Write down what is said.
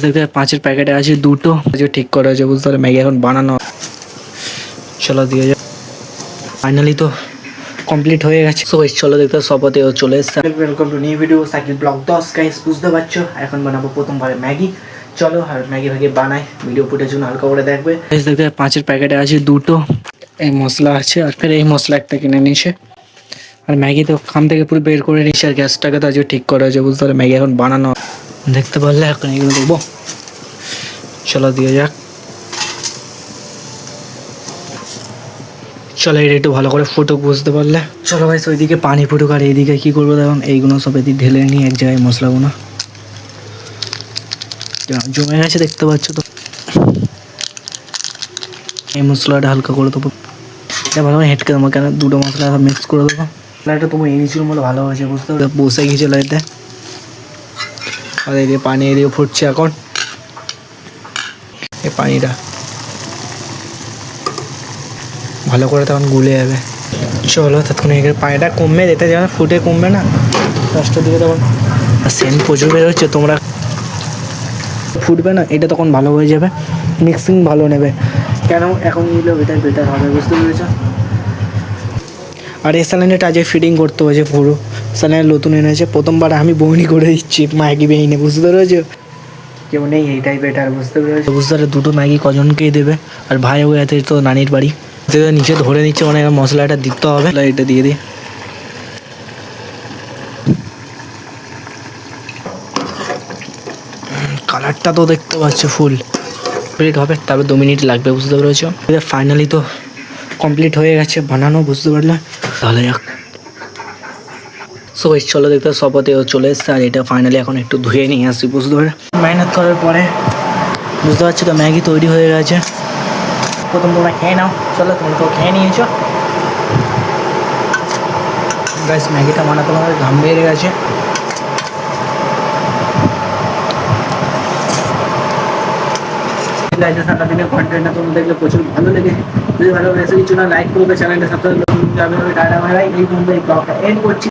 দেখতে পাঁচের প্যাকেটে আছে দুটো ঠিক করা আছে বুঝতে পারলে ম্যাগি এখন বানানো চলো দিয়ে যাও ফাইনালি তো কমপ্লিট হয়ে গেছে। সো চলো দেখতে সবতে চলে এসছে। Welcome to new video cycle blog 10 guys. বুঝতে পারছো এখন বানাবো প্রথমবার ম্যাগি। চলো আর ম্যাগি বানাই ভিডিও ফুটের জন্য হালকা করে দেখবে। দেখতে পাঁচের প্যাকেটে আছে দুটো এই মশলা আছে আর ফের এই মশলা একটা কিনে নিয়েছে আর ম্যাগি তো খাম থেকে পুরো বের করে নিয়েছে আর গ্যাসটাকে তো আজকে ঠিক করা আছে বুঝতে পারলে ম্যাগি এখন বানানো দেখতে পারলে এখন এগুলো দেখবো। চলো দিয়ে যাক। চলো এটা একটু ভালো করে ফুটুক বুঝতে পারলে। চলো ভাই ওইদিকে পানি ফুটুক আর এইদিকে কী করবো দেখুন এইগুলো সব এদিকে ঢেলে নিই এক জায়গায় মশলাগুলো জমে গেছে দেখতে পাচ্ছ তো। এই মশলাটা হালকা করে দেবো এটা ভালো করে হেঁটকে দেবো কেন দুটো মশলা মিক্স করে দেবো। মশলাটা তোমার এই নিচুর মতো ভালো হয়েছে বুঝতে পারবে বসে গিয়েছিল এতে আর এদিকে পানি এদিকে ফুটছে এখন এই পানিটা ভালো করে তখন গুলে যাবে। চলো ততক্ষণ এখানে পানিটা কমবে যেতে যাবে ফুটে কমবে না লাস্টের দিকে তখন সেন্ট প্রচুর বের হচ্ছে তোমরা ফুটবে না এটা তখন ভালো হয়ে যাবে মিক্সিং ভালো নেবে কেন এখন নিলেও এটাই বেটার হবে বুঝতে পেরেছ। আর এই স্যালাইনটা আজকে ফিটিং করতে হয়েছে পুরো স্যালাইন নতুন এনেছে প্রথমবার আমি বউনি করে দিচ্ছি ম্যাগি বেইনে বুঝতে পেরেছো কেউ নেই এইটাই বেটার বুঝতে পেরেছো। বুঝতে পারে দুটো ম্যাগি কজনকেই দেবে আর ভাই হয়ে আছে তো নানির বাড়ি নিচে ধরে নিচ্ছে মানে মশলাটা দিতে হবে এটা দিয়ে দিই কালারটা তো দেখতে পাচ্ছ ফুল কমপ্লিট হবে তবে 2 মিনিট লাগবে বুঝতে পেরেছো। ফাইনালি তো কমপ্লিট হয়ে গেছে বানানো বুঝতে পারলে তাহলে যাক। সো চলো দেখতে সবতে চলে এসছে আর এটা ফাইনালি এখন একটু ধুয়ে নিয়ে আসি বুঝতে পারে মেহনত করার পরে বুঝতে পারছো তো ম্যাগি তৈরি হয়ে গেছে। প্রথম তোমরা খেয়ে নাও চলো তোমরা তো খেয়ে নিয়েছো গাইস ম্যাগিটা বানাতে আমার ঘাম বেড়ে গেছে। সারা দিনের কন্টেন্টটা তোমরা দেখলে প্রচুর ভালো লেগে যদি ভালো লেগে কিছু না লাইক করবে চ্যানেলটা সাবস্ক্রাইব করবে। আমি টাটা ভাই এই বন্ধু এই ব্লগটা এন্ড করছি।